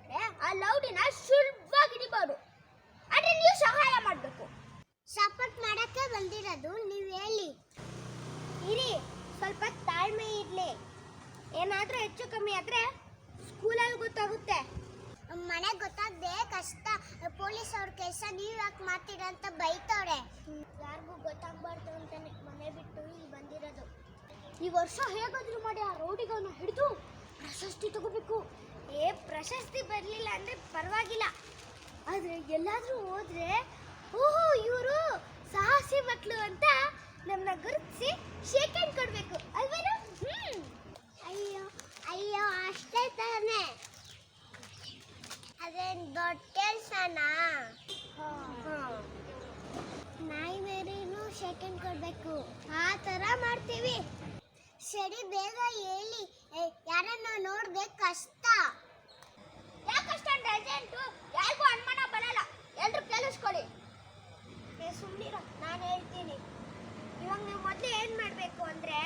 ಅಂದ್ರೆ ಆ ಲೌಡಿನ ಸುಲಭವಾಗಿ ಹಿಡಿಬಹುದು. ಆದ್ರೆ ನೀವು ಸಹಾಯ ಮಾಡಬೇಕು. ಸಪೋರ್ಟ್ ಮಾಡಕ್ಕೆ ಬಂದಿರೋದು ನೀವು ಹೇಳಿ. ಇರಿ, ಸ್ವಲ್ಪ ತಾಳ್ಮೆ ಇರ್ಲಿ. ಏನಾದ್ರೂ ಹೆಚ್ಚು ಕಮ್ಮಿ ಆದ್ರೆ ಸ್ಕೂಲಲ್ಲಿ ಗೊತ್ತಾಗುತ್ತೆ. ಮನೆಗೆ ಗೊತ್ತಾಗದೆ ಕಷ್ಟ. ಪೊಲೀಸ್ ಅವ್ರ ಕೆಲಸ ನೀವು ಯಾಕೆ ಮಾಡ್ತೀರಾ ಅಂತ ಬೈತವ್ರೆ. ಯಾರಿಗೂ ಗೊತ್ತಾಗಬಾರ್ದು ಅಂತಾನೆ ಮನೆ ಬಿಟ್ಟು ಇಲ್ಲಿ ಬಂದಿರೋದು. ಈ ವರ್ಷ ಹೇಗಾದ್ರೂ ಮಾಡಿ ಆ ರೌಡಿಗಳನ್ನ ಹಿಡಿದು ಪ್ರಶಸ್ತಿ ತಗೋಬೇಕು. ಪ್ರಶಸ್ತಿ ಬರಲಿಲ್ಲ ಅಂದ್ರೆ ಪರವಾಗಿಲ್ಲ, ಆದ್ರೆ ಎಲ್ಲಾದ್ರೂ ಹೋದ್ರೆ ಓಹೋ ಇವರು ಸಾಹಸಿ ಮಕ್ಕಳು ಅಂತ ನಮ್ಮನ್ನ ಗುರುತಿಸಿ ಶೇಕ್ ಹ್ಯಾಂಡ್ ಕೊಡ್ಬೇಕು ಅಲ್ವೇನು? ಅಯ್ಯೋ ಅಯ್ಯೋ ಅಷ್ಟೇ ತಾನೆ, ಅದೇನು ದೊಡ್ಡ ಕೆಲಸನಾ? ನಾಯಿ ಮೇರಿನೂ ಶೇಕ್ ಹ್ಯಾಂಡ್ ಕೊಡ್ಬೇಕು, ಆ ಥರ ಮಾಡ್ತೀವಿ. ಸರಿ ಬೇಗ ಹೇಳಿ, ಯಾರನ್ನ ನೋಡ್ದೆ ಕಷ್ಟ. ಯಾಕೆ ಅಷ್ಟೊಂದು ಅರ್ಜೆಂಟು? ಯಾರಿಗೂ ಅನುಮಾನ ಬರಲ್ಲ, ಎಲ್ರು ಕೇಳಿಸ್ಕೊಳ್ಳಿ. ಸುಮ್ಮನಿರೋ, ನಾನು ಹೇಳ್ತೀನಿ. ಇವಾಗ ನೀವು ಮೊದಲು ಏನು ಮಾಡಬೇಕು ಅಂದರೆ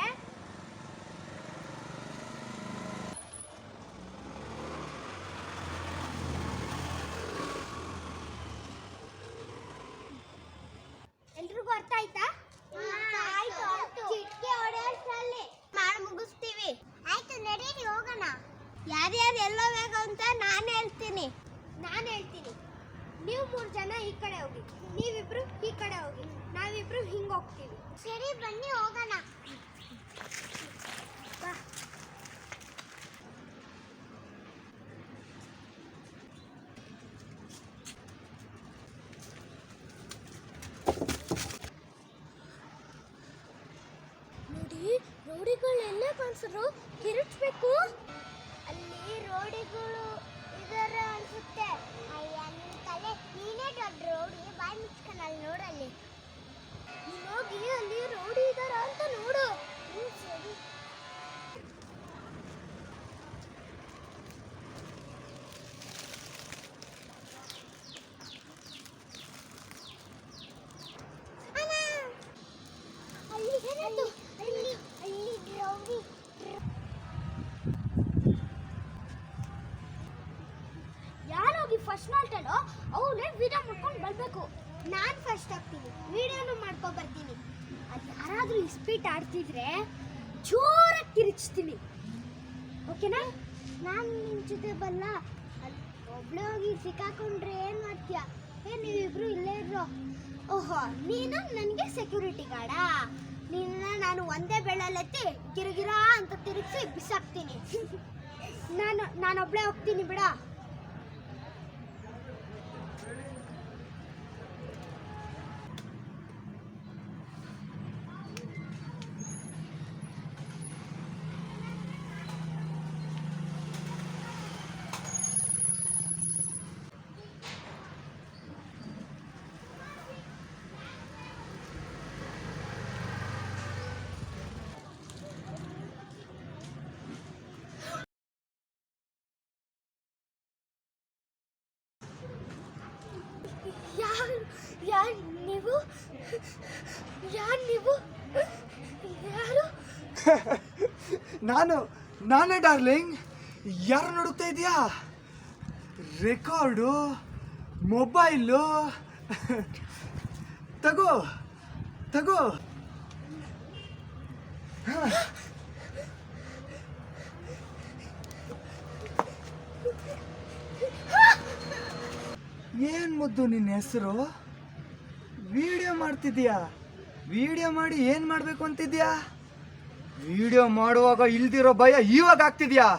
ಎಲ್ರಿಗೂ ಅರ್ಥ ಆಯ್ತಾ? ಆಯ್ತು ಆಯ್ತು, ಚಿಟ್ಕೆ ಹೊಡೆಯೋಷ್ಟರಲ್ಲಿ ಮಾಡಿ ಮುಗಿಸ್ತೀವಿ. ಆಯ್ತು ನಡೀರಿ ಹೋಗೋಣ. ಯಾರ್ಯಾರು ಎಲ್ಲೋ ಬೇಕು ಅಂತ ನಾನು ಹೇಳ್ತೀನಿ. ನೀವು 3 ಜನ ಈ ಕಡೆ ಹೋಗಿ, ನೀವಿಬ್ರು ಈ ಕಡೆ ಹೋಗಿ, ನಾವಿಬ್ರು ಹಿಂಗೆ ಹೋಗ್ತೀವಿ. ಸರಿ ಬನ್ನಿ ಹೋಗೋಣ. ಬಾ. ನೋಡಿ, ರೋಡಿಗಳೆಲ್ಲ ಕಾಣಿಸಿದ್ರು ಕಿರಿಚ್ಬೇಕು. ಅಲ್ಲಿ ರೋಡಿಗಳು ಇದಾರೆ ಅನ್ಸುತ್ತೆ. ಅಯ್ಯ ನಿನ್ನ ತಲೆ, ನೀನೇ ದೊಡ್ಡ ರೋಡಿ, ಬಾಯಿ ಮುಚ್ಕೊಂಡು ನೋಡಲ್ಲಿ. ನೀನು ಹೋಗಿ ಅಲ್ಲಿ ರೋಡಿ ಇದಾರ ಅಂತ ನೋಡು. ಸರಿ. ಅಲ್ಲಿ ಏನಾಯ್ತು? ಅಲ್ಲಿ ರೌಡಿ. ಯಾರೋಗಿ ಫಸ್ಟ್ ಮಾಡ್ತಾಳೋ ಅವನೇ ವಿಡಿಯೋ ಮಾಡ್ಕೊಂಡು ಬರ್ಬೇಕು. ನಾನು ಫಸ್ಟ್ ಆಗ್ತೀನಿ, ವಿಡಿಯೋನು ಮಾಡ್ಕೊಂಡು ಬರ್ತೀನಿ. ಅಲ್ಲಿ ಯಾರಾದರೂ ಇಸ್ಪೀಟ್ ಆಡ್ತಿದ್ರೆ ಜೋರಾಗಿ ಕಿರಿಚ್ತೀನಿ, ಓಕೆನಾ? ನಾನು ನಿನ್ನ ಜೊತೆ ಬಲ್ಲ. ಅಲ್ಲಿ ಒಬ್ಳೆ ಹೋಗಿ ಸಿಕ್ಕಾಕೊಂಡ್ರೆ ಏನು ಮಾಡ್ತೀಯಾ? ನೀವಿಬ್ರು ಇಲ್ಲೇ ಇರೋ. ಓಹೋ, ನೀನು ನನಗೆ ಸೆಕ್ಯೂರಿಟಿ ಗಾರ್ಡಾ? ನಿನ್ನ ನಾನು ಒಂದೇ ಬೆಳ್ಳಲೆತ್ತಿ ಗಿರಗಿರಾ ಅಂತ ತಿರುಗಿಸಿ ಬಿಸಾಕ್ತೀನಿ. ನಾನೊಬ್ಳೆ ಹೋಗ್ತೀನಿ ಬಿಡ. ಯಾರು ನೀವು? ಯಾರು? ನಾನೇ ಡಾರ್ಲಿಂಗ್. ಯಾರು ನೋಡುತ್ತಾ ಇದೆಯಾ? ರೆಕಾರ್ಡು, ಮೊಬೈಲು ತಗೋ. ಏನ್ ಮುದ್ದು ನಿನ್ನ ಹೆಸರು? ವಿಡಿಯೋ ಮಾಡ್ತಿದ್ಯಾ? ವಿಡಿಯೋ ಮಾಡಿ ಏನ್ ಮಾಡ್ಬೇಕು ಅಂತಿದ್ಯಾ? ವಿಡಿಯೋ ಮಾಡುವಾಗ ಇಲ್ದಿರೋ ಭಯ ಇವಾಗ ಆಗ್ತಿದ್ಯಾ?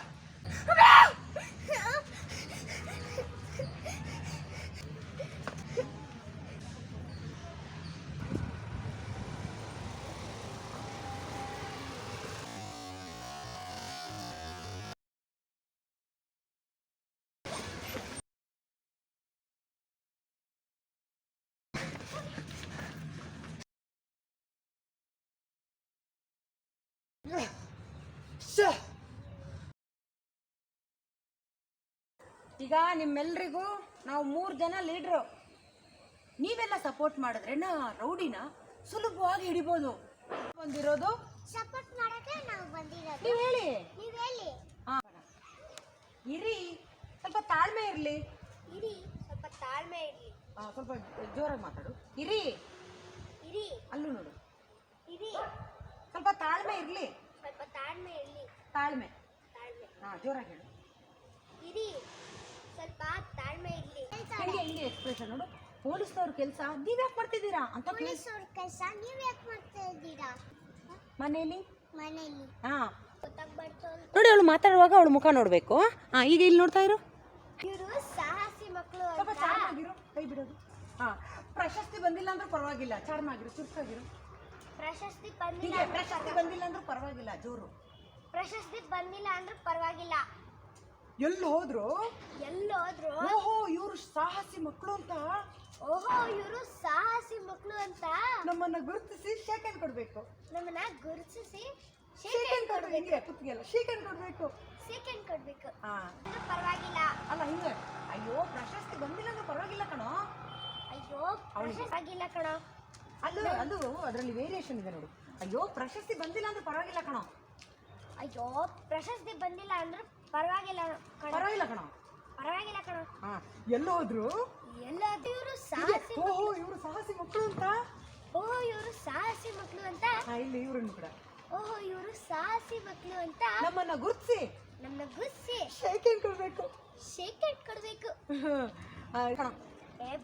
ಈಗ ನಿಮ್ಮೆಲ್ರಿಗೂ ನಾವು 3 ಜನ ಲೀಡ್ರು. ನೀವೆಲ್ಲ ಸಪೋರ್ಟ್ ಮಾಡಿದ್ರೆ ರೌಡಿನ ಸುಲಭವಾಗಿ ಹಿಡಿಬೋದು. ಬಂದಿರೋದು ಸಪೋರ್ಟ್ ಮಾಡಕ್ಕೆ ನಾವು ಬಂದಿರೋದು. ನೀವು ಹೇಳಿ. ನೀವು ಹೇಳಿ. ಇರಿ, ಸ್ವಲ್ಪ ತಾಳ್ಮೆ ಇರಲಿ? ಇರಿ, ಸ್ವಲ್ಪ ತಾಳ್ಮೆ ಇರ್ಲಿ. ಸ್ವಲ್ಪ ಜೋರಾಗಿ ಮಾತಾಡು. ಇರಿ, ಇರಿ, ಅಲ್ಲೂ ನೋಡು. ಇರಿ, ಸ್ವಲ್ಪ ತಾಳ್ಮೆ ಇರಲಿ. ಸ್ವಲ್ಪ ತಾಳ್ಮೆ ಇರ್ಲಿ. ತಾಳ್ಮೆ. ತಾಳ್ಮೆ. ಜೋರಾಗಿ ಹೇಳು. ಇರಿ, ಸ್ವಲ್ಪ ತಾಳ್ಮೆ ಇರ್ಲಿ. ಹಿಂಗೆ ಎಕ್ಸ್ಪ್ರೆಷನ್ ನೋಡು. ಪೊಲೀಸ್ನವ್ರ ಕೆಲಸ ನೀವ್ ಯಾಕೆ ಮಾಡ್ತಿದ್ದೀರಾ ಅಂತ ಪೊಲೀಸವ್ರ ಕೆಲಸ ನೀವು ಯಾಕೆ ಮಾಡ್ತಾ ಇದ್ದೀರಾ? ಮನೇಲಿ. ಹಾ ಗೊತ್ತಾಗ್ಬಾರ್ದು. ನೋಡಿ, ಅವಳು ಮಾತಾಡುವಾಗ ಅವಳು ಮುಖ ನೋಡ್ಬೇಕು. ಈಗ ಇಲ್ಲಿ ನೋಡ್ತಾ ಇರು. ಇವರು ಸಾಹಸಿ ಮಕ್ಕಳು ಸ್ವಲ್ಪ ಅಂತ. ಚಾರ್ಮಾಗಿರು, ಕೈ ಬಿಡೋದು. ಪ್ರಶಸ್ತಿ ಬಂದಿಲ್ಲ ಅಂದ್ರೂ ಪರವಾಗಿಲ್ಲ, ಚಾರ್ಮಾಗಿರು, ಚುರುಕಾಗಿರು. ಪ್ರಶಸ್ತಿ ಬಂದಿಲ್ಲ ಹೀಗೆ ಪ್ರಶಸ್ತಿ ಬಂದಿಲ್ಲ ಅಂದ್ರೂ ಪರವಾಗಿಲ್ಲ, ಜೋರು. ಪ್ರಶಸ್ತಿ ಬಂದಿಲ್ಲ ಅಂದ್ರೆ ಪರವಾಗಿಲ್ಲ. ಎಲ್ಲಿ ಹೋದ್ರು? ಎಲ್ಲೋದ್ರು? ಓಹೋ, ಇವ್ರು ಸಾಹಸಿ ಮಕ್ಕಳು ಅಂತ. ಓಹೋ, ಇವರು ಸಾಹಸಿ ಮಕ್ಕಳು ಅಂತ ನಮ್ಮನ್ನ ಗುರುತಿಸಿ ಶೇಕ್ ಹ್ಯಾಂಡ್ ಕೊಡ್ಬೇಕು. ನಮ್ಮನ್ನ ಗುರುತಿಸಿ ಶೇಕ್ ಹ್ಯಾಂಡ್ ಕೊಡ್ಬೇಕು. ಹಿಂಗೆ ಕುತ್ತಿಗೆಲ್ಲ ಶೇಕ್ ಹ್ಯಾಂಡ್ ಕೊಡ್ಬೇಕು. ಸೆಕೆಂಡ್ ಕೊಡ್ಬೇಕು. ಅಂದ್ರೆ ಪರವಾಗಿಲ್ಲ. ಅಲ್ಲ, ಹಿಂಗೆ. ಅಯ್ಯೋ, ಪ್ರಶಸ್ತಿ ಬಂದಿಲ್ಲ ಅಂದ್ರೆ ಪರವಾಗಿಲ್ಲ ಕಣೋ. ಅಯ್ಯೋ, ಪರವಾಗಿಲ್ಲ ಕಣೋ. ಅದು ಅದರಲ್ಲಿ ವೇರಿಯೇಷನ್ ಇದೆ ನೋಡು. ಅಯ್ಯೋ, ಪ್ರಶಸ್ತಿ ಬಂದಿಲ್ಲ ಅಂದ್ರೆ ಪರವಾಗಿಲ್ಲ ಕಣೋ. ಅಯ್ಯೋ, ಪ್ರಶಸ್ತಿ ಬಂದಿಲ್ಲ ಅಂದ್ರೆ ಪರವಾಗಿಲ್ಲ ಕಣೋ. ಪರವಾಗಿಲ್ಲ ಕಣೋ. ಪರವಾಗಿಲ್ಲ ಕಣೋ. ಎಲ್ಲ ಹೋದ್ರು? ಎಲ್ಲೋದ್ರು? ಇವರು ಸಾಹಸಿ. ಓಹೋ, ಇವರು ಸಾಹಸಿ ಮಕ್ಕಳು ಅಂತ. ಓಹೋ, ಇವರು ಸಾಹಸಿ ಮಕ್ಕಳು ಅಂತ. ಇಲ್ಲಿ ಇವ್ರನ್ನು ಕೂಡ. ಓಹೋ, ಇವರು ಸಾಹಸಿ ಮಕ್ಕಳು ಅಂತ ನಮ್ಮನ್ನ ಗುರುತಿಸಿ ನಮ್ಮನ್ನ ಗುರ್ಸಿ ಶೇಕ್ ಹ್ಯಾಂಡ್ ಕೊಡ್ಬೇಕು. ಶೇಕೆಂಡ್ ಕೊಡ್ಬೇಕು.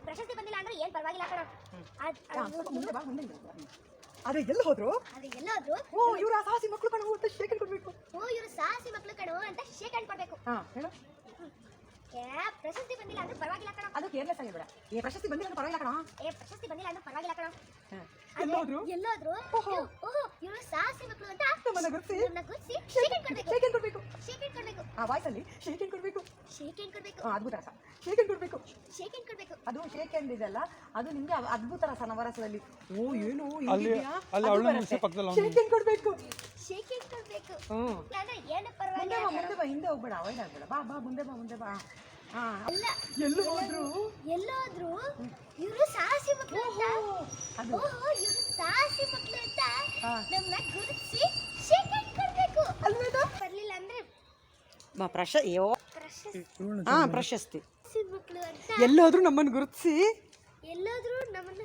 ಪ್ರಶಸ್ತಿ ಬಂದಿಲ್ಲ ಅಂದ್ರೆ ಏನ್ ಪರವಾಗಿಲ್ಲ ಕಣ. ಮುಂದೆ ಬಾ, ಮುಂದೆ ಬಾ. ಅದೇ ಎಲ್ಲ ಹೋದ್ರು? ಅದು ಎಲ್ಲೋದ್ರು? ಓ, ಇವ್ರ ಸಾಹಸಿ ಮಕ್ಕಳು ಕಣ ಅಂತ ಶೇಕ್ ಹ್ಯಾಂಡ್ ಕೊಡ್ಬೇಕು. ಓ, ಇವರು ಸಾಹಸಿ ಮಕ್ಕಳು ಕಣೋ ಅಂತ ಶೇಕೆಂಡ್ ಕೊಡ್ಬೇಕು. ಹೇಳು. ಪ್ರಶಸ್ತಿ ಬಂದಿಲ್ಲ ಅಂದ್ರೆ ಪರವಾಗಿಲ್ಲ ಕಣ. ಅದು ಕೇರ್ಲೆಸ್ ಆಗಿಬೇಡ. ಪ್ರಶಸ್ತಿ ಬಂದಿಲ್ಲ ಅಂದ್ರೆ ಪರವಾಗಿಲ್ಲ ಕಣ. ಪ್ರಶಸ್ತಿ ಬಂದಿಲ್ಲ ಅಂದ್ರೆ ಪರವಾಗಿಲ್ಲ ಕಣ. ಎಲ್ಲೋದ್ರು? ಎಲ್ಲೋದ್ರು? ಓಹೋ, ಇವರು ಸಾಹಸಿ ಮಕ್ಕಳು ಅಂತ ನಮ್ಮನ್ನ ಗುರುತಿಸಿ ಶೇಕೆಂಡ್ ಕೊಡ್ಬೇಕು. ಶೇಕ್ ಹ್ಯಾಂಡ್ ಕೊಡ್ಬೇಕು. ಶೇಕೆಂಡ್ ಕೊಡ್ಬೇಕು. ವಾಯ್ಸಲ್ಲಿ ಶೇಕ್ ಹ್ಯಾಂಡ್ ಕೊಡ್ಬೇಕು. ಶೇಕೆಂಡ್ ಕೊಡ್ಬೇಕು. ಅದ್ಭುತ ರಸ. ಶೇಕ್ ಹ್ಯಾಂಡ್ ಕೊಡ್ಬೇಕು. ಶೇಕೆಂಡ್ ಕೊಡ್ಬೇಕು. ಅದು ಶೇಕ್ ಹ್ಯಾಂಡ್ ಇದೆಲ್ಲ, ಅದು ನಿಮ್ಗೆ ಅದ್ಭುತ ರಸ ನವರಸದಲ್ಲಿ. ಓ, ಏನು ಶೇಕ್ ಹ್ಯಾಂಡ್ ಕೊಡ್ಬೇಕು. ಶೇಕೆಂಡ್ ಕೊಡ್ಬೇಕು. ಅಂದ್ರೆ ಏನು ಮುಂದೆ ಪರವಾಗಿಲ್ಲ. ಬಾ, ಮುಂದೆ ಬಾ, ಹಿಂದೆ ಹೋಗ್ಬೇಡ, ಅವಾಯ್ಡ್ ಆಗ್ಬೇಡ. ಬಾ ಬಾ, ಮುಂದೆ ಬಾ, ಮುಂದೆ ಬಾ. ಅಲ್ಲ, ಎಲ್ಲೂ ಹೋದ್ರು? ಎಲ್ಲೋದ್ರು? ಇವರು ಸಾಹಸಿ ಮಕ್ಕಳು ಅಂತ. ಅದು ಓಹೋ, ಇವರು ಸಾಹಸಿ ಮಕ್ಕಳು ಅಂತ ನಮ್ಮನ್ನ ಗುರುತಿಸಿ ಶೇಕೆಂಡ್ ಕೊಡ್ಬೇಕು. ಅಲ್ವೇದು? ಬರ್ಲಿಲ್ಲ ಅಂದ್ರೆ ಪ್ರಶಸ್ತಿ. ಸಾಹಸಿ ಮಕ್ಕಳು ಅಂತ ಎಲ್ಲೋದ್ರು ನಮ್ಮನ್ನು ಗುರುತಿಸಿ. ಎಲ್ಲೋದ್ರು ನಮ್ಮನ್ನ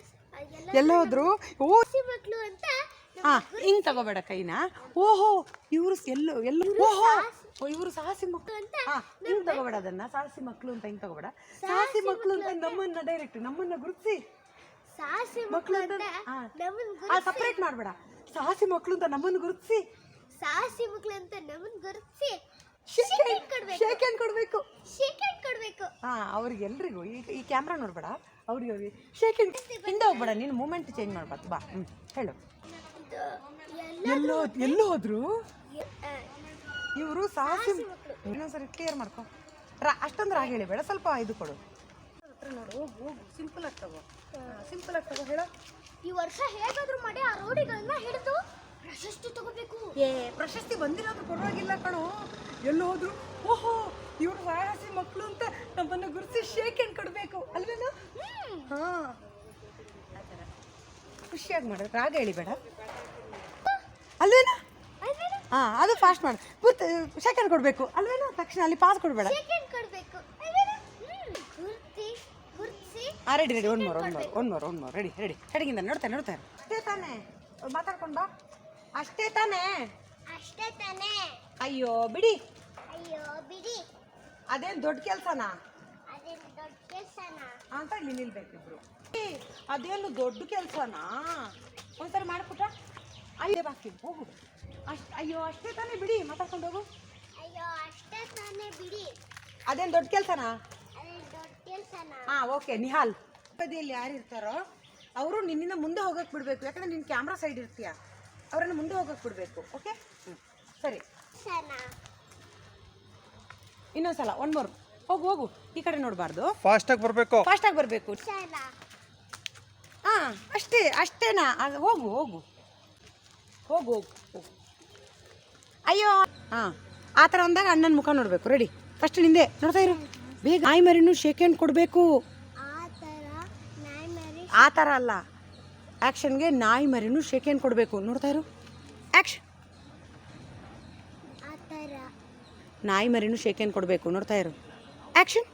ಎಲ್ಲೋದ್ರು? ಓ, ಸಾಹಸಿ ಮಕ್ಕಳು ಅಂತ ಹಿಂಗ್ ತಗೋಬೇಡ ಕೈನ. ಓಹೋ, ಇವರು ಓಹೋ, ಇವರು ಸಾಹಸಿ ಮಕ್ಕಳು ಅಂತ ಹಿಂಗ್ ತಗೋಬೇಡ ಅದನ್ನ. ಸಾಹಸಿ ಮಕ್ಕಳು ಅಂತ ಹಿಂಗ್ ತಗೋಬೇಡ. ಸಾಹಸಿ ಮಕ್ಕಳು ಅಂತ ನಮ್ಮನ್ನ ಡೈರೆಕ್ಟ್ ನಮ್ಮನ್ನ ಗುರುತಿಸಿ ಸಾಹಸಿ ಮಕ್ಕಳು ಮಕ್ಕಳು ಅಂತ ಅಂತ ನಮ್ಮನ್ನ ಸಪರೇಟ್ ಮಾಡ್ಬೇಡ. ಸಾಹಸಿ ಮಕ್ಕಳು ಅಂತ ನಮ್ಮನ್ನು ಗುರುತಿಸಿ ಸಾಹಸಿ ಮಕ್ಕಳು ಅಂತ ನಮ್ಮನ್ನ ಗುರುತಿಸಿ ಶೇಕ್ ಶೇಕೆಂಡ್ ಕೊಡ್ಬೇಕು. ಹ್ಯಾಂಡ್ ಕೊಡ್ಬೇಕು. ಶೇಕೆಂಡ್ ಕೊಡ್ಬೇಕು. ಅವ್ರಿಗೆಲ್ರಿಗೂ ಈ ಕ್ಯಾಮ್ರಾ ನೋಡ್ಬೇಡ. ಅವ್ರಿಗೆ ಶೇಕ್ ಹ್ಯಾಂಡ್. ಹಿಂದೆ ಹೋಗ್ಬೇಡ, ನೀನು ಮೂಮೆಂಟ್ ಚೇಂಜ್ ಮಾಡ್ಬಾರ್ದು. ಬಾ, ಹೇಳು. ಎಲ್ಲೋ ಹೋದ್ರು? ಇವರು ಸಾಹಸಿ. ಇನ್ನೊಂದ್ಸರಿ ಕ್ಲಿಯರ್ ಮಾಡ್ಕೊ. ಅಷ್ಟೊಂದು ರಾಗ ಹೇಳಿಬೇಡ, ಸ್ವಲ್ಪ ಇದು ಕೊಡು. ನೋಡು, ಹೋಗು, ಸಿಂಪಲ್ ಆಗಿ ತಗೋ. ಸಿಂಪಲ್ ಆಗಿ ತಗೋ. ಹೇಳು. ಈ ವರ್ಷ ಹೇಗಾದ್ರೂ ಮಾಡಿ ಆ ರೌಡಿಗಳನ್ನ ಹಿಡಿದು ಪ್ರಶಸ್ತಿ ತಗೋಬೇಕು. ಪ್ರಶಸ್ತಿ ಬಂದಿಲ್ಲ ಅಂದ್ರೆ ಪರವಾಗಿಲ್ಲ ಕಣೋ. ಎಲ್ಲೋ ಹೋದ್ರು? ಓಹೋ, ಇವ್ರು ಸಾಹಸಿ ಮಕ್ಕಳು ಅಂತ ನಮ್ಮನ್ನ ಗುರುತಿಸಿ ಶೇಕ್ ಹ್ಯಾಂಡ್ ಕೊಡ್ಬೇಕು, ಅಲ್ವೇನೋ? ಖುಷಿಯಾಗಿ ಮಾಡು, ರಾಗ ಹೇಳಿಬೇಡ, ಅಲ್ವೇನೋ? ಅದು ಫಾಸ್ಟ್ ಮಾಡು. ಶೇಕ್ ಹ್ಯಾಂಡ್ ಕೊಡ್ಬೇಕು, ಅಲ್ವೇನೋ? ತಕ್ಷಣ ಅಲ್ಲಿ ಪಾಸ್ ಕೊಡ್ಬೇಡ. ಶೇಕೆಂಡ್ ಕೊಡ್ಬೇಕು. ಗುರುತಿಸಿ ರೆಡಿ. One more. ರೆಡಿ. ಹೆಡಿಗಿಂದ ನೋಡ್ತಾರೆ. ಅಷ್ಟೇ ತಾನೇ? ಮಾತಾಡ್ಕೊಂಡು ಬಾ. ಅಷ್ಟೇ ತಾನೇ? ಅಷ್ಟೇ ತಾನೇ? ಅಯ್ಯೋ ಬಿಡಿ. ಅದೇನು ದೊಡ್ಡ ಕೆಲಸನಾ ಅದೇನು ದೊಡ್ಡ ಕೆಲಸನಾ ಅಂತ ಇಲ್ಲಿ ನಿಲ್ಬೇಕಿಬ್ರು. ಅದೇನು ದೊಡ್ಡ ಕೆಲಸನಾ? ಒಂದ್ಸರಿ ಮಾಡ್ಬಿಟ್ಟ ಅಲ್ಲೇ ಬಾಕಿ ಹೋಗು. ಅಯ್ಯೋ ಅಷ್ಟೇ ತಾನೇ, ಬಿಡಿ, ಮಾತಾಡ್ಕೊಂಡು ಹೋಗು. ಅಯ್ಯೋ ಅಷ್ಟೇ ತಾನೇ, ಬಿಡಿ. ಅದೇನು ದೊಡ್ಡ ಕೆಲಸನಾ? ಅದೇನು ದೊಡ್ಡ ಕೆಲಸನಾ? ಓಕೆ. ನಿಹಾಲ್ ಬದಿಯಲ್ಲಿ ಯಾರು ಇರ್ತಾರೋ ಅವರು ನಿನ್ನಿಂದ ಮುಂದೆ ಹೋಗಕ್ಕೆ ಬಿಡಬೇಕು. ಯಾಕಂದ್ರೆ ನಿನ್ನ ಕ್ಯಾಮ್ರಾ ಸೈಡ್ ಇರ್ತೀಯ, ಅವರನ್ನು ಮುಂದೆ ಹೋಗಕ್ಕೆ ಬಿಡಬೇಕು. ಓಕೆ, ಸರಿ. ಇನ್ನೊಂದ್ಸಲ ಒನ್ ಮೋರ್. ಹೋಗು, ಈ ಕಡೆ ನೋಡಬಾರ್ದು. ಫಾಸ್ಟಾಗಿ ಬರಬೇಕು. ಅಷ್ಟೇನಾ? ಹೋಗು. ಅಯ್ಯೋ, ಆ ಥರ ಅಂದಾಗ ಅಣ್ಣನ ಮುಖ ನೋಡಬೇಕು. ರೆಡಿ. ಫಸ್ಟ್ ನಿಂದೆ ನೋಡ್ತಾ ಇರು, ಬೇಗ. ನಾಯಿ ಮರಿನೂ ಶೇಕ್ ಹ್ಯಾಂಡ್ ಕೊಡಬೇಕು. ಆ ಥರ ಅಲ್ಲ, ಆ್ಯಕ್ಷನ್ಗೆ ನಾಯಿ ಮರಿನೂ ಶೇಕ್ ಹ್ಯಾಂಡ್ ಕೊಡಬೇಕು. ನೋಡ್ತಾ ಇರು, ಆ್ಯಕ್ಷನ್. ನಾಯಿ ಮರಿನೂ ಶೇಕ್ ಹ್ಯಾಂಡ್ ಕೊಡಬೇಕು. ನೋಡ್ತಾ ಇರು, ಆ್ಯಕ್ಷನ್.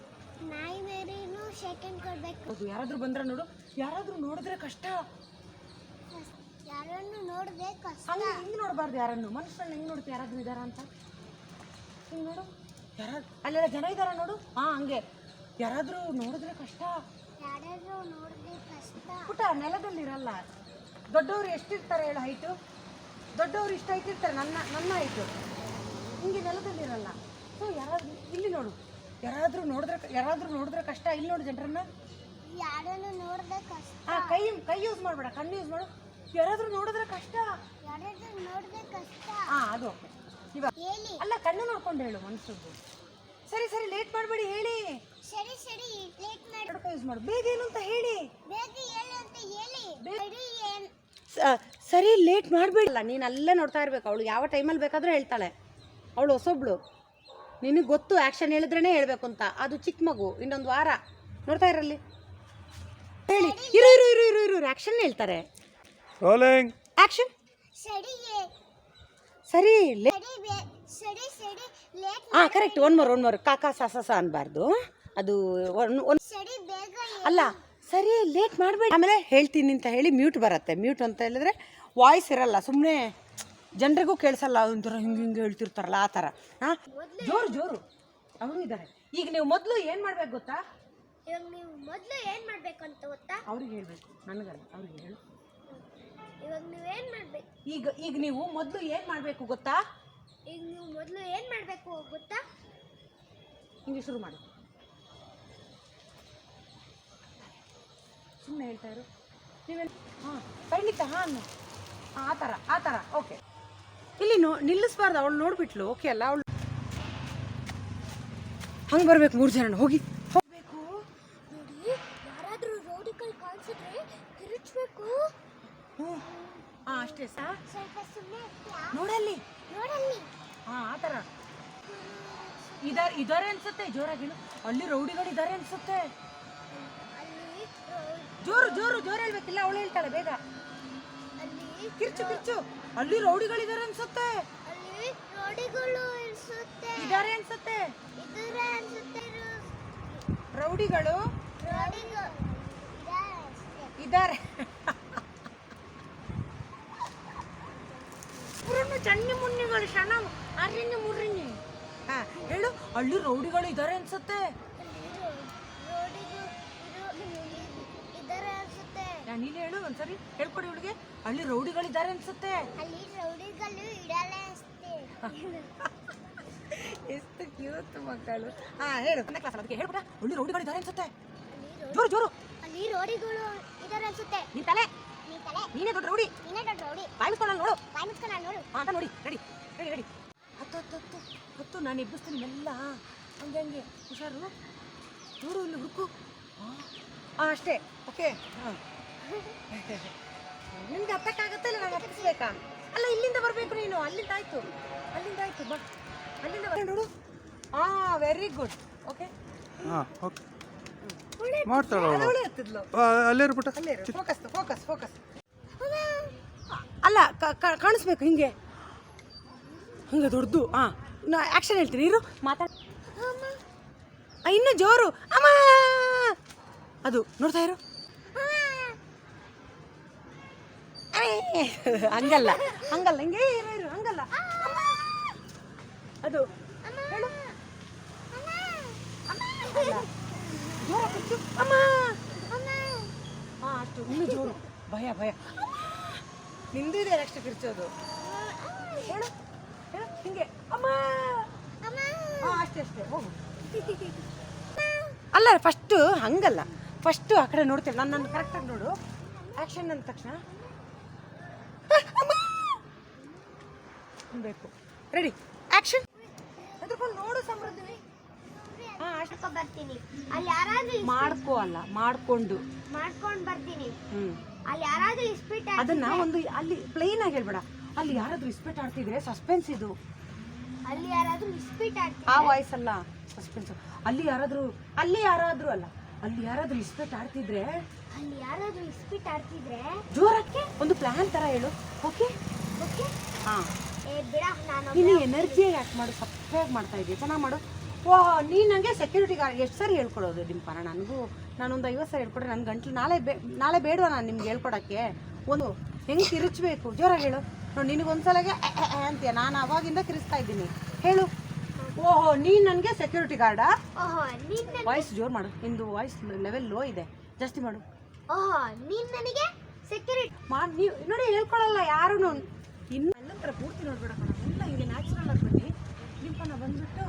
ನಾಯಿ ಮೇರಿನೂ ಸೆಕೆಂಡ್ ಕೊಡ್ಬೇಕು. ಹೌದು, ಯಾರಾದ್ರೂ ಬಂದ್ರ ನೋಡು, ಯಾರಾದ್ರೂ ನೋಡಿದ್ರೆ ಕಷ್ಟ. ಯಾರನ್ನು ನೋಡದೆ ಕಷ್ಟ. ಹಂಗೆ ಹಿಂಗೆ ನೋಡಬಾರ್ದು ಯಾರನ್ನು. ಮನುಷ್ಯರನ್ನ ಹೆಂಗೆ ನೋಡ್ತೀವಿ ಯಾರಾದ್ರೂ ಇದಾರ ಅಂತ? ಹಿಂಗೆ ನೋಡು, ಯಾರಾದ್ರು ಅಲ್ಲೆಲ್ಲ ಜನ ಇದ್ದಾರ ನೋಡು. ಹಂಗೆ ಯಾರಾದ್ರೂ ನೋಡಿದ್ರೆ ಕಷ್ಟ. ಯಾರಾದ್ರೂ ನೋಡದೆ ಕಷ್ಟ. ಪುಟ ನೆಲದಲ್ಲಿರಲ್ಲ. ದೊಡ್ಡವರು ಎಷ್ಟಿರ್ತಾರೆ ಹೇಳು ಹೈಟು? ದೊಡ್ಡವರು ಇಷ್ಟು ಹೈಟ್ ಇರ್ತಾರೆ, ನನ್ನ ಹೈಟು. ಹಿಂಗೆ ನೆಲದಲ್ಲಿರಲ್ಲ. ಸೊ ಯಾರಾದ್ರೂ ಇಲ್ಲಿ ನೋಡು, ಯಾರಾದ್ರೂ ನೋಡಿದ್ರೆ ಕಷ್ಟ. ಇಲ್ಲಿ ನೋಡು ಜನರನ್ನ. ಯಾರನ್ನು ನೋಡದೆ ಕಷ್ಟ. ಕೈ ಯೂಸ್ ಮಾಡಬೇಡ, ಕಣ್ಣು ಯೂಸ್ ಮಾಡು. ಯಾರಾದ್ರೂ ನೋಡಿದ್ರೆ ಕಷ್ಟ. ಯಾರಾದ್ರೂ ನೋಡದೆ ಕಷ್ಟ. ಅದು ಓಕೆ. ಇವಾಗ ಹೇಳಿ. ಅಲ್ಲ, ಕಣ್ಣು ನೋಡ್ಕೊಂಡು ಹೇಳು ಮನ್ಸದ್ದು. ಸರಿ ಲೇಟ್ ಮಾಡಬೇಡಿ, ಹೇಳಿ. ಸರಿ ಲೇಟ್ ಮಾಡಿ. ಕೈ ಯೂಸ್ ಮಾಡು. ಬೇಗ ಏನು ಅಂತ ಹೇಳಿ. ಬೇಗ ಹೇಳು ಅಂತ ಹೇಳಿ. ಸರಿ ಲೇಟ್ ಮಾಡಬೇಡಲ್ಲ. ನೀನು ಅಲ್ಲೇ ನೋಡ್ತಾ ಇರ್ಬೇಕು. ಅವಳು ಯಾವ ಟೈಮಲ್ಲಿ ಬೇಕಾದರೂ ಹೇಳ್ತಾಳೆ. ಅವಳು ಹೊಸೊಬ್ಳು. ನಿನಗೆ ಗೊತ್ತು ಆ್ಯಕ್ಷನ್ ಹೇಳಿದ್ರೇ ಹೇಳಬೇಕು ಅಂತ. ಅದು ಚಿಕ್ಕ ಮಗು, ಇನ್ನೊಂದು ವಾರ ನೋಡ್ತಾ ಇರಲ್ಲಿ. ಹೇಳಿ. ಇರು ಆ್ಯಕ್ಷನ್ ಹೇಳ್ತಾರೆ. Rolling action. ಸರಿ ಲೇಟ್. ಕರೆಕ್ಟ್. ಒನ್ ಮೋರ್ ಕಾಕಾ ಸಾಸ ಅನ್ಬಾರ್ದು. ಅದು ಸರಿ ಬೇಗ ಅಲ್ಲ. ಸರಿ ಲೇಟ್ ಮಾಡಬೇಡಿ. ಆಮೇಲೆ ಹೇಳ್ತೀನಿ ಅಂತ ಹೇಳಿ ಮ್ಯೂಟ್ ಬರುತ್ತೆ. ಮ್ಯೂಟ್ ಅಂತ ಹೇಳಿದ್ರೆ ವಾಯ್ಸ್ ಇರಲ್ಲ, ಸುಮ್ಮನೆ ಜನರಿಗೂ ಕೇಳಿಸಲ್ಲ. ಒಂಥರ ಹಿಂಗೆ ಹೇಳ್ತಿರ್ತಾರಲ್ಲ ಆ ಥರ. ಜೋರು ಅವರು ಇದ್ದಾರೆ. ಈಗ ನೀವು ಮೊದಲು ಏನು ಮಾಡ್ಬೇಕು ಗೊತ್ತಾ? ಇವಾಗ ನೀವು ಮೊದಲು ಏನು ಮಾಡಬೇಕು ಅಂತ ಗೊತ್ತಾ? ಅವ್ರಿಗೆ ಹೇಳಬೇಕು, ನನಗಲ್ಲ, ಅವ್ರಿಗೆ ಹೇಳು. ಇವಾಗ ನೀವೇನು ಮಾಡಬೇಕು? ಈಗ ನೀವು ಮೊದಲು ಏನು ಮಾಡಬೇಕು ಗೊತ್ತಾ? ಈಗ ನೀವು ಮೊದಲು ಏನು ಮಾಡಬೇಕು ಗೊತ್ತಾ? ಹಿಂಗೆ ಶುರು ಮಾಡಿ. ಸುಮ್ಮನೆ ಹೇಳ್ತಾ ಇರು. ನೀವೇನು ಖಂಡಿತ ಆ ಥರ ಓಕೆ. ಇಲ್ಲಿ ನಿಲ್ಲಿಸ್ಬಾರ್ದು. ಅವಳು ನೋಡ್ಬಿಟ್ಲು, ಓಕೆ ಅಲ್ಲ? ಅವಳು ಹಂಗೆ ಬರ್ಬೇಕು. 3 ಜನ ಹೋಗಬೇಕು. ನೋಡಿ, ಯಾರಾದರೂ ರೋಡಿನಲ್ಲಿ ಕಾಣಿಸಿದ್ರೆ ತಿರುಚಬೇಕು. ಅಷ್ಟೇ ಸ್ವಲ್ಪ ಸುಮ್ಮನೆ ನೋಡಲ್ಲಿ. ಆ ಥರ ಇದಾರೆ ಅನ್ಸುತ್ತೆ. ಜೋರಾಗಿ ಅಲ್ಲಿ ರೌಡಿಗಳಿದ್ದಾರೆ ಅನ್ಸುತ್ತೆ. ಜೋರು ಹೇಳ್ಬೇಕಿಲ್ಲ, ಅವಳು ಹೇಳ್ತಾಳೆ ಬೇಗ. ಕಿರ್ಚು. ಅಲ್ಲಿ ರೌಡಿಗಳಿದ್ದಾರೆ ಅನ್ಸುತ್ತೆ. ಇದಾರೆ ಅನ್ಸುತ್ತೆ. ರೌಡಿಗಳು ಇದ್ದಾರೆ. ಚನ್ನಿ ಮುನ್ನಿಗಳು ಶಣ ಅರಿನಿ ಮುರಿನಿ. ಹೇಳು. ಅಲ್ಲಿ ರೌಡಿಗಳು ಇದ್ದಾರೆ ಅನ್ಸುತ್ತೆ. ನೀನು ಹೇಳು ಒಂದ್ಸರಿ. ಹೇಳ್ಕೊಡಿ ಇವಳಿಗೆ. ಅಲ್ಲಿ ರೌಡಿಗಳಿದ್ದಾರೆ ಅನ್ಸುತ್ತೆ. ಎಷ್ಟು ಕ್ಯೂಟ್ ಮಕ್ಕಳು. ಹೇಳು. ಅದಕ್ಕೆ ಹೇಳ್ಬಿಟ್ಟ. ಅಲ್ಲಿ ರೌಡಿಗಳಿದ್ದಾರೆ ಅನ್ಸುತ್ತೆ. ಜೋರು. ಅಲ್ಲಿ ರೋಡಿಗಳು ಇದಾರೆ ಅನ್ಸುತ್ತೆ. ನೀನೇ ದೊಡ್ಡ ರೌಡಿ. ಬಾಯಿ ಮುಚ್ಕೊಂಡು ನೋಡು. ಅಂತ ನೋಡಿ. ರೆಡಿ. ಹತ್ತು. ನಾನು ಎಬ್ಬಿಸ್ತೀನಿ ಮೆಲ್ಲ. ಹಂಗೆ ಹುಷಾರು. ನೋಡು, ಇಲ್ಲಿ ಹುಡುಕು. ಅಷ್ಟೇ. ಓಕೆ. ನಿಮ್ಗೆ ಹತ್ತಕ್ಕಾಗತ್ತೆ ಇಲ್ಲ? ನಾನು ಹತ್ತಿಸ್ಬೇಕಾ? ಅಲ್ಲ, ಇಲ್ಲಿಂದ ಬರಬೇಕು ನೀನು. ಅಲ್ಲಿಂದ ಆಯ್ತು ಬಾ. ಅಲ್ಲಿಂದ ನೋಡು. Very good. ಓಕೆ. ಓಕೆ ಮಾಡ್ತಾಳ. ಅಲ್ಲೇ ಇರ್ಬಿಟ್ಟ. ಫೋಕಸ್. ಅಲ್ಲ, ಕಾಣಿಸ್ಬೇಕು ಹಿಂಗೆ ದೊಡ್ಡದು. ನಾ ಆ್ಯಕ್ಷನ್ ಹೇಳ್ತೀನಿ. ಇರು, ಮಾತಾಡ. ಇನ್ನೂ ಜೋರು. ಅಮ್ಮ ಅದು ನೋಡ್ತಾ ಇರು. ಹಂಗಲ್ಲ ಹಿಂಗೆ ಇರು. ಹಂಗಲ್ಲ. ಅದು ಹೇಳು. ಜೋರ ಕಿಚ್ಚು. ಅಮ್ಮ ಅಷ್ಟು. ಇನ್ನೂ ಜೋರು. ಭಯ. ನಿಂದು ಇದೆ ಅಷ್ಟು ಕಿರ್ಚೋದು. ಹೇಳು ಹಿಂಗೆ. ಅಮ್ಮ ಅಷ್ಟೇ ಹೋಗು. ಅಲ್ಲ, ಫಸ್ಟು ಹಂಗಲ್ಲ. ಫಸ್ಟು ಆ ಕಡೆ ನೋಡ್ತೇವೆ. ನನ್ನ ಕರೆಕ್ಟಾಗಿ ನೋಡು. ಆ್ಯಕ್ಷನ್ ಅಂದ ತಕ್ಷಣ ಬೇಕು. Ready, action. ಎದ್ರುಕೊಂಡು ನೋಡು ಸಮೃದ್ಧಿ. ಅಷ್ಟು ಬರ್ತೀನಿ. ಅಲ್ಲಿ ಯಾರಾದ್ರೂ ಮಾಡ್ಕೊಂಡು ಬರ್ತೀನಿ. ಅಲ್ಲಿ ಯಾರಾದ್ರೂ ಇಸ್ಪೀಟ್ ಅದನ್ನ ಒಂದು ಅಲ್ಲಿ ಪ್ಲೇನ್ ಆಗಿ ಹೇಳ್ಬೇಡ. ಅಲ್ಲಿ ಯಾರಾದ್ರೂ ಇಸ್ಪೀಟ್ ಆಡ್ತಿದ್ರೆ ಸಸ್ಪೆನ್ಸ್ ಇದು. ಅಲ್ಲಿ ಯಾರಾದ್ರೂ ಇಸ್ಪೀಟ್ ಆ ವಾಯ್ಸ್ ಅಲ್ಲ, ಸಸ್ಪೆನ್ಸ್. ಅಲ್ಲಿ ಯಾರಾದ್ರೂ ಇಸ್ಪೀಟ್ ಆಡ್ತಿದ್ರೆ ಜೋರಕ್ಕೆ ಒಂದು ಪ್ಲಾನ್ ತರ ಹೇಳು. ಓಕೆ. ಬಿಡ, ನಾನು ನೀನು ಎನರ್ಜಿಯಾಗಿ ಆಕ್ಟ್ ಮಾಡು. ಸಪ್ರೇಟ್ ಮಾಡ್ತಾ ಇದೀಯ. ಚೆನ್ನಾಗಿ ಮಾಡು. ಓಹ್ ನೀನು ನನಗೆ ಸೆಕ್ಯೂರಿಟಿ ಗಾರ್ಡ್ ಎಷ್ಟು ಸರಿ ಹೇಳ್ಕೊಡೋದು ಡಿಂಪನ ನನಗೂ ನಾನೊಂದು 50 ಸರಿ ಹೇಳ್ಕೊಡ್ರೆ ನನ್ನ ಗಂಟ್ಲು ನಾಳೆ ಬೇಡವಾ ನಾನು ನಿಮ್ಗೆ ಹೇಳ್ಕೊಡೋಕ್ಕೆ ಒಂದು ಹೆಂಗೆ ಕಿರಿಚಬೇಕು ಜೋರಾಗಿ ಹೇಳು ನೋಡಿ ನಿನಗೊಂದ್ಸಲಗೆ ಅಂತೀಯ ನಾನು ಅವಾಗಿಂದ ಕಿರಿಸ್ತಾ ಇದ್ದೀನಿ ಹೇಳು ಓಹೋ ನೀನು ನನಗೆ ಸೆಕ್ಯೂರಿಟಿ ಗಾರ್ಡಾ ಓಹೋ ನೀನ್ ವಾಯ್ಸ್ ಜೋರು ಮಾಡು ನಿಂದು ವಾಯ್ಸ್ ಲೆವೆಲ್ ಲೋ ಇದೆ ಜಾಸ್ತಿ ಮಾಡು ಓಹೋ ನೀನ್ ನನಗೆ ಸೆಕ್ಯೂರಿಟಿ ಮಾಡಿ ನೀವು ನೋಡಿ ಹೇಳ್ಕೊಳಲ್ಲ ಯಾರು ಇನ್ನು ಎಲ್ಲ ಥರ ಪೂರ್ತಿ ನೋಡ್ಬೇಡ ಕಣ ಎಲ್ಲ ಇಲ್ಲಿ ನ್ಯಾಚುರಲ್ ಆಗಿ ಬನ್ನಿ ಡಿಂಪನ ಬಂದ್ಬಿಟ್ಟು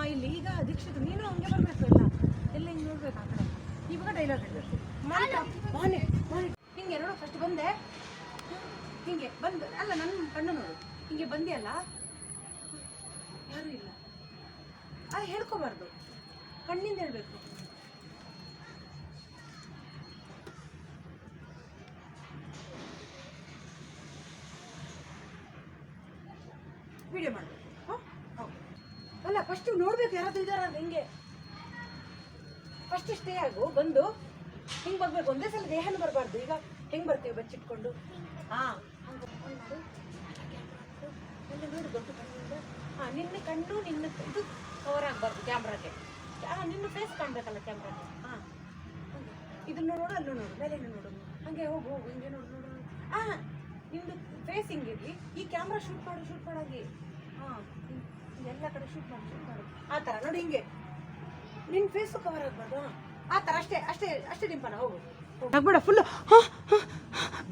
ಇಲ್ಲಿ ಈಗ ದೀಕ್ಷಿತ ನೀನು ಹಂಗೆ ಬರಬೇಕು ಎಲ್ಲ ಹಿಂಗೆ ನೋಡ್ಬೇಕು ಆ ಕಡೆ ಇವಾಗ ಡೈಲಾಗ್ ಹೇಳಬೇಕು ಮಾನೆ ಹಿಂಗೆ ನೋಡು ಫಸ್ಟ್ ಬಂದೆ ಹಿಂಗೆ ಬಂದು ಅಲ್ಲ ನನ್ನ ಕಣ್ಣು ನೋಡು ಹಿಂಗೆ ಬಂದಿಯಲ್ಲ ಯಾರೂ ಇಲ್ಲ ಹೇಳ್ಕೊಬಾರ್ದು ಕಣ್ಣಿಂದ ಹೇಳ್ಬೇಕು ವಿಡಿಯೋ ಮಾಡಬೇಕು ಅಲ್ಲ ಫಸ್ಟ್ ನೋಡ್ಬೇಕು ಯಾರಾದ್ರೂ ಇದಾರ ಹಿಂಗೆ ಫಸ್ಟ್ ಸ್ಟೇ ಆಗು ಬಂದು ಹಿಂಗೆ ಬರ್ಬೇಕು ಒಂದೇ ಸಲ ದೇಹನ ಬರಬಾರ್ದು ಈಗ ಹೆಂಗೆ ಬರ್ತೀವಿ ಬಚ್ಚಿಟ್ಕೊಂಡು ಹಾಂ ನೋಡು ದೊಡ್ಡ ಕಣ್ಣಿಂದ ನಿನ್ನ ಕಣ್ಣು ನಿನ್ನ ಇದು ಕವರ್ ಆಗಬಾರ್ದು ಕ್ಯಾಮ್ರಾಗೆ ನಿನ್ನ ಫೇಸ್ ಕಾಣಬೇಕಲ್ಲ ಕ್ಯಾಮ್ರಾಗೆ ಇದನ್ನು ನೋಡು ಅಲ್ಲೂ ನೋಡು ಮೇಲೆ ನೋಡು ಹಂಗೆ ಹೋಗು ಹಿಂಗೆ ನೋಡು ನಿಮ್ಮದು ಫೇಸ್ ಹಿಂಗಿರಲಿ ಈ ಕ್ಯಾಮ್ರಾ ಶೂಟ್ ಮಾಡಾಗಿ ಎಲ್ಲ ಕಡೆ ಶೂಟ್ ಮಾಡು ಆ ಥರ ನೋಡಿ ಹಿಂಗೆ ನಿನ್ನ ಫೇಸು ಕವರ್ ಆಗ್ಬಾರ್ದು ಆ ಥರ ಅಷ್ಟೇ ಡಿಂಪನ ಹೋಗು ನಗ್ಬೇಡ ಫುಲ್ಲು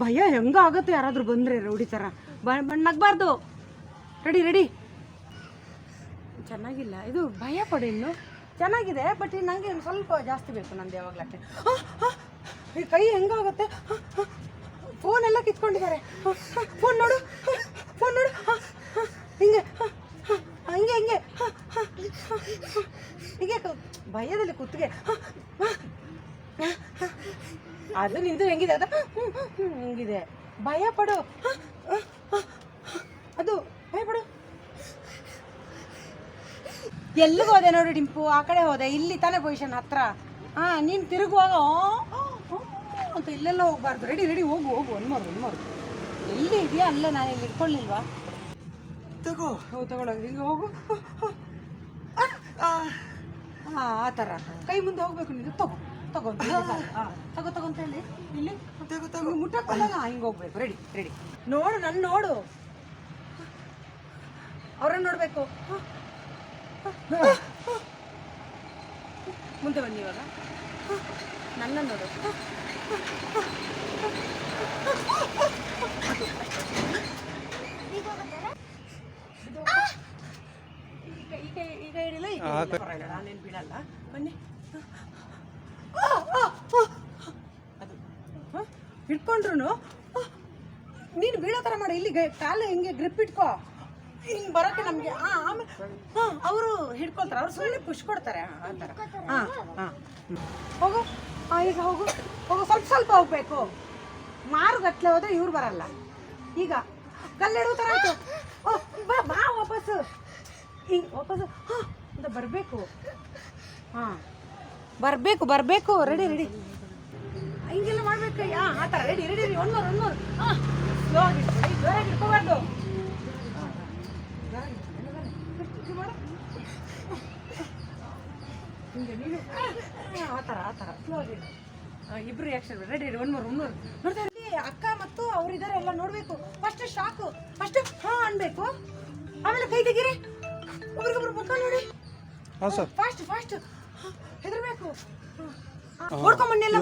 ಭಯ ಹೆಂಗಾಗುತ್ತೆ ಯಾರಾದರೂ ಬಂದರೆ ರೌಡಿ ಥರ ನಗ್ಬಾರ್ದು ರೆಡಿ ಚೆನ್ನಾಗಿಲ್ಲ ಇದು ಭಯ ಪಡು ಇನ್ನು ಚೆನ್ನಾಗಿದೆ ಬಟ್ ನನಗೆ ಸ್ವಲ್ಪ ಜಾಸ್ತಿ ಬೇಕು ನಂದು ಯಾವಾಗಲೂ ಅಷ್ಟೇ ಈ ಕೈ ಹೆಂಗಾಗುತ್ತೆ ಫೋನೆಲ್ಲ ಕಿತ್ಕೊಂಡಿದ್ದಾರೆ ಫೋನ್ ನೋಡು ಹಿಂಗೆ ಭಯದಲ್ಲಿ ಕುತ್ತಿಗೆ ಅದು ನಿಂದು ಹೆಂಗಿದೆ ಅದು ಹೆಂಗಿದೆ ಭಯ ಪಡು ಅದು ಭಯ ಪಡು ಎಲ್ಲಿಗೆ ಹೋದೆ ನೋಡಿ ಡಿಂಪು ಆ ಕಡೆ ಹೋದೆ ಇಲ್ಲಿ ತಾನೇ ಪೊಸಿಷನ್ ಹತ್ರ ನೀನು ತಿರುಗುವಾಗ ಅಂತ ಇಲ್ಲೆಲ್ಲ ಹೋಗ್ಬಾರ್ದು ರೆಡಿ ಹೋಗು ಒನ್ಮೋರು ಎಲ್ಲಿ ಇದೆಯಾ ಅಲ್ಲ ನಾನು ಇಲ್ಲಿ ಇಟ್ಕೊಳ್ಳಿಲ್ವಾ ತಗೊಳ್ಳೋ ಹಿಂಗೆ ಹೋಗು ಆ ಥರ ಕೈ ಮುಂದೆ ಹೋಗ್ಬೇಕು ನೀನು ತಗೊಂತ ಹೇಳಿ ಇಲ್ಲಿ ಮುಟ್ಟಕ್ಕೊಂಡಾಗ ಹಿಂಗೆ ಹೋಗ್ಬೇಕು ರೆಡಿ ನೋಡು ನೋಡು ಅವ್ರನ್ನ ನೋಡಬೇಕು ಮುಂದೆ ಬನ್ನಿ ಇವಾಗ ನನ್ನ ನೋಡು ಈಗ ಹೇಳಿಲ್ಲ ನಾನೇನು ಬೀಳಲ್ಲ ಬನ್ನಿ ಅದು ಹಿಡ್ಕೊಂಡ್ರು ನೀನು ಬೀಳೋ ಥರ ಮಾಡಿ ಇಲ್ಲಿ ಕಾಲು ಹಿಂಗೆ ಗ್ರಿಪ್ ಇಟ್ಕೋ ಹಿಂಗೆ ಬರೋಕ್ಕೆ ನಮಗೆ ಆಮೇಲೆ ಅವರು ಹಿಡ್ಕೊಳ್ತಾರೆ ಅವ್ರು ಸುಮ್ಮನೆ ಪುಷ್ ಕೊಡ್ತಾರೆ ಆ ಥರ ಹೋಗು ಈಗ ಹೋಗು ಸ್ವಲ್ಪ ಹೋಗ್ಬೇಕು ಮಾರುಗಟ್ಲೆ ಹೋದ್ರೆ ಇವ್ರು ಬರಲ್ಲ ಈಗ ಕಲ್ಲೆಡುವ ಥರ ಆಯ್ತು ಬಾ ವಾಪಸ್ಸು ಹಿಂಗೆ ವಾಪಸ್ಸು ಅಂತ ಬರಬೇಕು ಬರಬೇಕು ರೆಡಿ ಹಿಂಗೆಲ್ಲ ಮಾಡ್ಬೇಕು ಆ ಥರ ರೆಡಿ ಒನ್ಮೂರು ಸ್ಲೋ ಆಗಿಟ್ಕೊಳ್ಳಿ ಜೋರಾಗಿ ಇಟ್ಕೋಬಾರ್ದು ಹಿಂಗೆ ನೀನು ಆ ಥರ ಸ್ಲೋ ಆಗಿ ಇಬ್ರು ರಿಯಾಕ್ಷನ್ ರೆಡಿ ಒನ್ಮೂರು ನೋಡ್ತಾ ಇರಲಿ ಅಕ್ಕ ಮತ್ತು ಅವರಿದ್ದಾರೆ ಎಲ್ಲ ನೋಡಬೇಕು ಫಸ್ಟ್ ಶಾಕು ಫಸ್ಟ್ ಅನ್ಬೇಕು ಆಮೇಲೆ ಕೈ ತೆಗೀರಿ ಒಬ್ರಿಗೊಬ್ರು ಮುಖ ನೋಡಿ ಫಾಸ್ಟ್ ಹೆದರ್ಬೇಕು ಓಡ್ಕೊಂಬನ್ನೆಲ್ಲ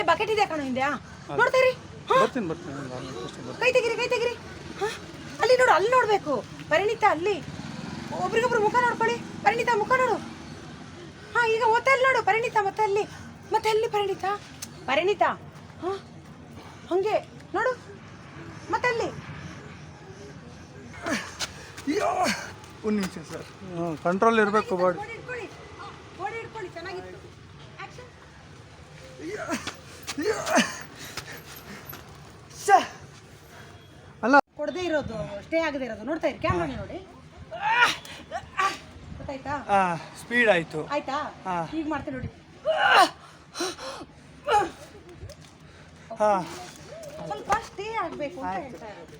ಬಕೆಟ್ ಇದೆ ಕಣ ಹಿಂದೆ ನೋಡ್ತೀರಿ ಕೈ ತೆಗಿರಿ ಅಲ್ಲಿ ನೋಡು ಅಲ್ಲಿ ನೋಡ್ಬೇಕು ಪರಿಣಿತಾ ಅಲ್ಲಿ ಒಬ್ರಿಗೊಬ್ರು ಮುಖ ನೋಡ್ಕೊಳ್ಳಿ ಪರಿಣಿತಾ ಮುಖ ನೋಡು ಈಗ ಅಲ್ಲಿ ನೋಡು ಪರಿಣಿತಾ ಮತ್ತೆ ಅಲ್ಲಿ ಪರಿಣಿತಾ ಹಂಗೆ ನೋಡು ಮತ್ತೆ ಅಲ್ಲಿ ಒಂದು ನಿಮಿಷ ಸರ್ ಕಂಟ್ರೋಲ್ ಇರಬೇಕು ಬಾಡಿ ಓಡಿ ಇಟ್ಕೊಳ್ಳಿ ಚೆನ್ನಾಗಿತ್ತು ಅಲ್ಲ ಕೊಡದೇ ಇರೋದು ಸ್ಟೇ ಆಗದೆ ಇರೋದು ನೋಡ್ತಾ ಇರಿ ಕ್ಯಾಮ್ರಾ ನೋಡಿ ಗೊತ್ತಾಯ್ತಾ ಸ್ಪೀಡ್ ಆಯ್ತು ಆಯ್ತಾ ಈಗ ಮಾಡ್ತೀನಿ ನೋಡಿ ಸ್ವಲ್ಪ ಸ್ಟೇ ಆಗಬೇಕು ಅಂತ ಹೇಳ್ತಾ ಇರೋದು